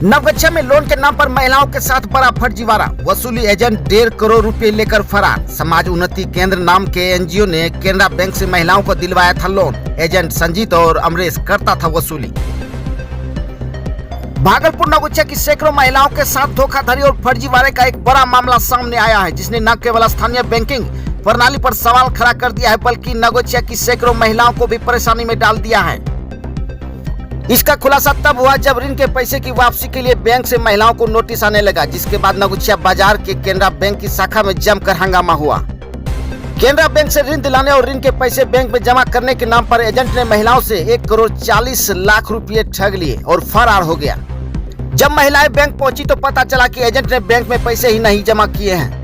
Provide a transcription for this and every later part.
नवगछिया में लोन के नाम पर महिलाओं के साथ बड़ा फर्जीवाड़ा। वसूली एजेंट 1.5 करोड़ रुपए लेकर फरार। समाज उन्नति केंद्र नाम के एनजीओ ने केनरा बैंक से महिलाओं को दिलवाया था लोन। एजेंट संजीत और अमरेश करता था वसूली। भागलपुर नवगछिया की सैकड़ों महिलाओं के साथ धोखाधड़ी और फर्जीवाड़े का एक बड़ा मामला सामने आया है, जिसने न केवल स्थानीय बैंकिंग प्रणाली पर सवाल खड़ा कर दिया है, बल्कि नवगछिया की सैकड़ों महिलाओं को भी परेशानी में डाल दिया है। इसका खुलासा तब हुआ जब ऋण के पैसे की वापसी के लिए बैंक से महिलाओं को नोटिस आने लगा, जिसके बाद नवगछिया बाजार के केनरा बैंक की शाखा में जमकर हंगामा हुआ। केनरा बैंक से ऋण दिलाने और ऋण के पैसे बैंक में जमा करने के नाम पर एजेंट ने महिलाओं से 1 करोड़ 40 लाख रुपए ठग लिए और फरार हो गया। जब महिलाएं बैंक पहुंची तो पता चला कि एजेंट ने बैंक में पैसे ही नहीं जमा किए हैं।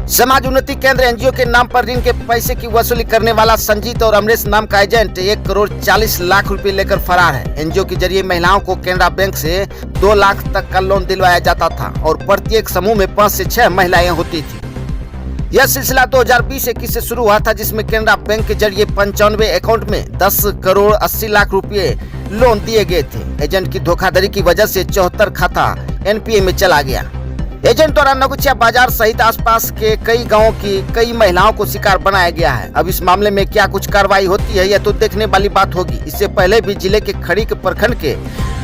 समाज उन्नति केंद्र एनजीओ के नाम पर ऋण के पैसे की वसूली करने वाला संजीत और अमरेश नाम का एजेंट 1 करोड़ 40 लाख रुपए लेकर फरार है। एनजीओ के जरिए महिलाओं को केनरा बैंक से 2 लाख तक का लोन दिलवाया जाता था और प्रत्येक समूह में 5 से 6 महिलाएं होती थी। यह सिलसिला 2020-21 से शुरू हुआ था, जिसमें केनरा बैंक के जरिए 95 अकाउंट में 10 करोड़ 80 लाख रुपए लोन दिए गए थे। एजेंट की धोखाधड़ी की वजह से 74 खाता एनपीए में चला गया। एजेंट द्वारा नवगछिया बाजार सहित आसपास के कई गांवों की कई महिलाओं को शिकार बनाया गया है। अब इस मामले में क्या कुछ कार्रवाई होती है, यह तो देखने वाली बात होगी। इससे पहले भी जिले के खड़ी के प्रखंड के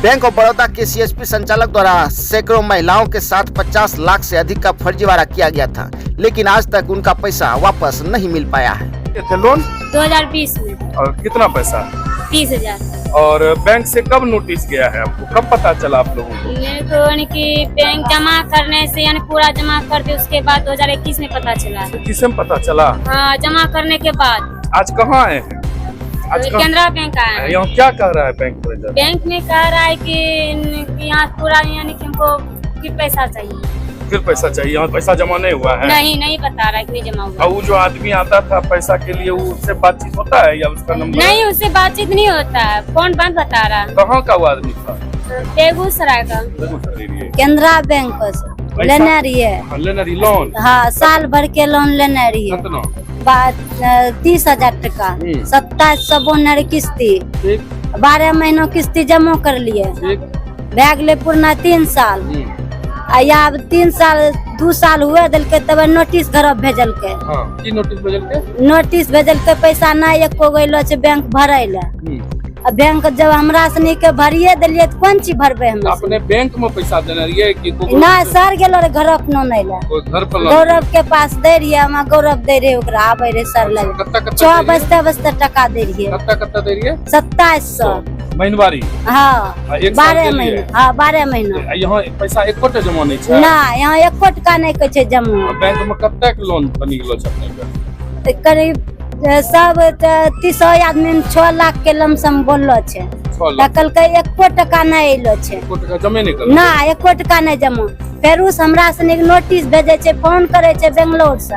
बैंक ऑफ बड़ौदा के सीएसपी संचालक द्वारा सैकड़ों महिलाओं के साथ 50 लाख से अधिक का फर्जीवाड़ा किया गया था, लेकिन आज तक उनका पैसा वापस नहीं मिल पाया है। लोन 2020 में। और कितना पैसा? 30,000। और बैंक से कब नोटिस गया है आपको, कब पता चला आप लोगों को? मेरे को यानी कि बैंक जमा करने से यानी पूरा जमा कर दे, उसके बाद 2021 में पता चला। 21 में पता चला? हाँ, जमा करने के बाद। आज कहाँ आए हैं? आज केनरा बैंक आया है। यहाँ क्या कह रहा है बैंक मैनेजर? बैंक में कह रहा है कि यहाँ पूरा यानी कि हमको फिर पैसा चाहिए। फिर पैसा चाहिए? यहाँ पैसा जमा नहीं हुआ है? नहीं बता रहा है कि जमा हुआ। और वो जो आदमी आता था पैसा के लिए, वो उससे बातचीत होता है या उसका नंबर? नहीं, उससे बातचीत नहीं होता है, फोन बंद बता रहा। कहाँ का वो आदमी था? बेगूसराय का। केनरा बैंक से लेने रही लोन। हाँ, साल भर के लोन लेने रही है। 30,000 टका 27 सबोनर किस्ती 12 महीनों किस्ती जमा कर लिए। बैग ले पूर्णा 3 साल या 3 साल 2 साल हुए दिलके तब नोटिस घर भेजल के। की नोटिस भेजल के? नोटिस भेजल के पैसा नहीं एको गइलो छे बैंक भरे ले। बैंक जब हमरा सनी के भरिए दिलिए तो कौन चीज भरबे हम? अपने बैंक में पैसा देने रहिए कि ना सर गेलो रे घर अपनो नहीं ले। घर पर गौरव के पास दे रहिए, हम गौरव दे रहे ओकरा आबे रे सर लगे 6 बजते टका दे रहिए। कत्ता दे रहिए? 2700 महीनवारी। हाँ, 12 महीना। हाँ, 12 महीना। यहाँ पैसा एको जमा नहीं छे ना, यहाँ एको टका नहीं कहे छे जमा। बैंक में कत्ता के लोन बनी गेलो छे अपने के? करीब सब 30 आदमी 6 लाख के लमसम बोललो छे। कल के एको टका नहीं एलो छे। एको टका जमे नहीं कर? ना, एको टका नहीं जमा। फिर उस हमरा सनी नोटिस भेजे छे, फोन करे छे बेंगलोर से,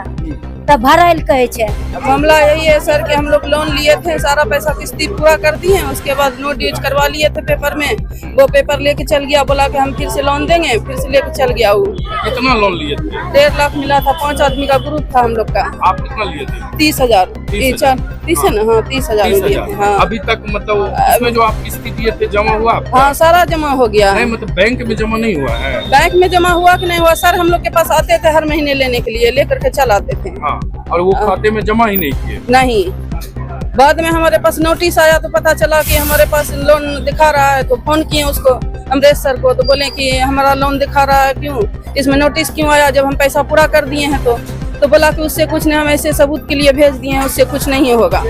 तब भरल कहे छे। मामला यही है सर कि हम लोग लोन लिए थे, सारा पैसा किस्ती पूरा कर दिए हैं, उसके बाद नोटिस करवा लिए थे पेपर में। वो पेपर लेके चल गया, बोला कि हम फिर से लोन देंगे, फिर से लेके चल गया। वो कितना लोन लिए थे? 1.5 लाख मिला था। 5 आदमी का ग्रुप था हम लोग का। आप कितना लिए थे? 30,000। 30 है ना? हाँ, 30,000 लिए थे। हाँ, अभी तक मतलब इसमें जो आप किस्ती दिए थे जमा हुआ? हाँ, सारा जमा हो गया। नहीं मतलब बैंक में जमा नहीं हुआ है? बैंक में जमा हुआ कि नहीं हुआ सर, हम लोग के पास आते थे हर महीने लेने के लिए, लेकर के चल आते थे। हाँ, और वो खाते में जमा ही नहीं किए? नहीं, बाद में हमारे पास नोटिस आया तो पता चला कि हमारे पास लोन दिखा रहा है, तो फोन किए उसको अमरेश सर को, तो बोले कि हमारा लोन दिखा रहा है, क्यों इसमें नोटिस क्यों आया जब हम पैसा पूरा कर दिए हैं? तो बोला कि उससे कुछ नहीं, हम ऐसे सबूत के लिए भेज दिए हैं, उससे कुछ नहीं होगा।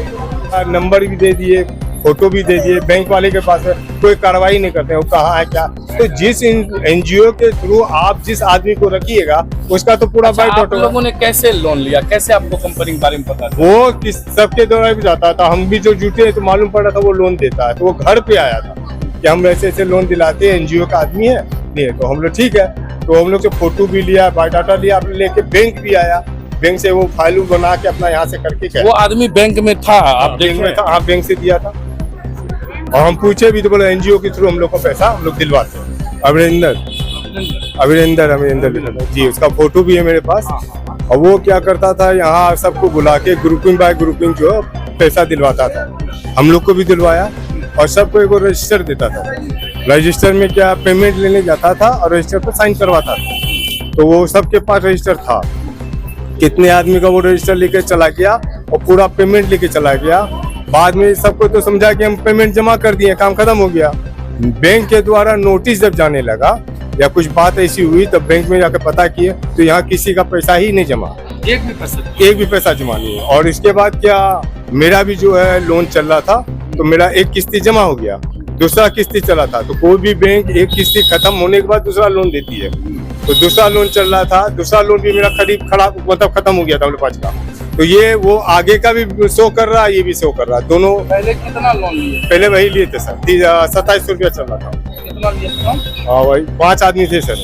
नंबर भी दे दिए, फोटो भी दे दिए, बैंक वाले के पास कोई कार्रवाई नहीं करते हैं, वो कहाँ है क्या? तो जिस एनजीओ के थ्रू आप जिस आदमी को रखिएगा उसका तो पूरा आप लोगों ने कैसे लोन लिया? कैसे आपको कंपनी के बारे में पता? वो किस सबके द्वारा भी जाता था, हम भी जो जुटे हैं तो मालूम पड़ा था वो लोन देता है, तो वो घर पे आया था कि हम ऐसे लोन दिलाते हैं, एनजीओ का आदमी है। नहीं तो हम लोग ठीक है, तो हम लोग से फोटो भी लिया, बायोडाटा लिया, लेके बैंक भी आया, बैंक से वो फाइल बना के अपना यहाँ से करके। वो आदमी बैंक में था? आप बैंक में था? हाँ, बैंक से दिया था। और हम पूछे भी तो बोले एनजीओ के थ्रू हम लोग को पैसा हम लोग दिलवाते हैं। अभिनंदन जी, उसका फोटो भी है मेरे पास। और वो क्या करता था, यहाँ सबको बुला के ग्रुपिंग बाय ग्रुपिंग जो पैसा दिलवाता था, हम लोग को भी दिलवाया और सबको एक रजिस्टर देता था। रजिस्टर में क्या पेमेंट लेने जाता था और रजिस्टर पर साइन करवाता था, तो वो सबके पास रजिस्टर था। कितने आदमी का वो रजिस्टर लेके चला गया और पूरा पेमेंट लेके चला गया। बाद में सबको तो समझा कि हम पेमेंट जमा कर दिए, काम खत्म हो गया। बैंक के द्वारा नोटिस जब जाने लगा या कुछ बात ऐसी हुई तब बैंक में जाकर पता किए तो यहाँ किसी का पैसा ही नहीं जमा, एक भी पैसा जमा नहीं है। और इसके बाद क्या, मेरा भी जो है लोन चल रहा था तो मेरा एक किस्ती जमा हो गया, दूसरा किस्ती चला था। तो कोई भी बैंक एक किस्ती खत्म होने के बाद दूसरा लोन देती है, तो दूसरा लोन चल रहा था, दूसरा लोन भी मेरा मतलब खत्म हो गया था मेरे पास का। तो ये वो आगे का भी शो कर रहा है, ये भी शो कर रहा है, दोनों। पहले कितना लोन लिए? पहले वही लिए थे सर, 2700 रुपया चल रहा था। कितना लिए था? हाँ वही 5 आदमी थे सर,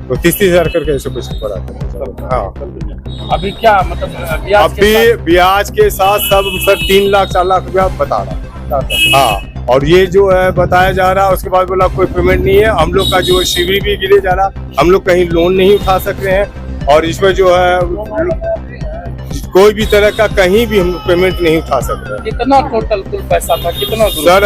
तो 30,000 करके ऐसे कुछ पड़ा था। हाँ अभी क्या मतलब ब्याज के साथ सब सर 3 लाख 4 लाख रुपया बता रहा है। हाँ, और ये जो है बताया जा रहा है, उसके बाद बोला कोई पेमेंट नहीं है। हम लोग का जो शिविर भी गिरे जा रहा, हम लोग कहीं लोन नहीं उठा सक रहे हैं और इसमें जो है कोई भी तरह का कहीं भी हम पेमेंट नहीं उठा सकते। कितना टोटल कुल पैसा था, कितना ग्रुप? सर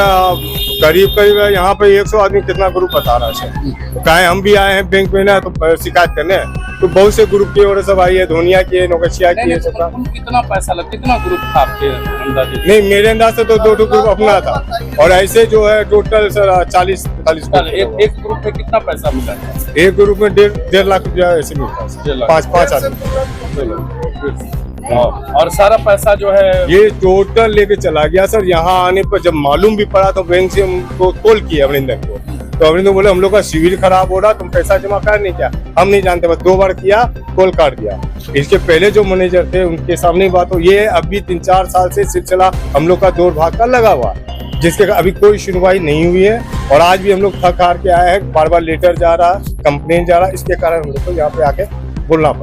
करीब यहाँ पे 100 आदमी कितना ग्रुप बता रहा है सर। तो कहे हम भी आए हैं बैंक में ना, तो शिकायत करने, तो बहुत से ग्रुप की और सब आई है, धोनिया की है, नौकचिया की है, सब। कितना पैसा लगा, कितना ग्रुप था आपके अंदाजे? नहीं, मेरे अंदाज से तो 2 ग्रुप अपना था और ऐसे जो है टोटल सर 40-45। एक ग्रुप में कितना पैसा मिला? एक ग्रुप में 1.5 लाख रुपया ऐसे मिलता है, 5 आदमी। और सारा पैसा जो है ये टोटल लेके चला गया सर। यहाँ आने पर जब मालूम भी पड़ा तो बैंक से हमको कॉल किया अमरिंदर को, तो अमरिंदर बोले हम लोग का सिविल खराब हो रहा, तुम पैसा जमा कर नहीं क्या? हम नहीं जानते, बस 2 बार किया, कॉल काट दिया। इसके पहले जो मैनेजर थे उनके सामने बात हो, ये अभी 3-4 साल से सिलसिला हम लोग का दौड़ भाग का लगा हुआ, जिसके अभी कोई सुनवाई नहीं हुई है। और आज भी हम लोग थक हार के आए हैं, बार-बार लेटर जा रहा, कंप्लेन जा रहा, इसके कारण हम लोग को यहाँ पे आके बोलना पड़ा।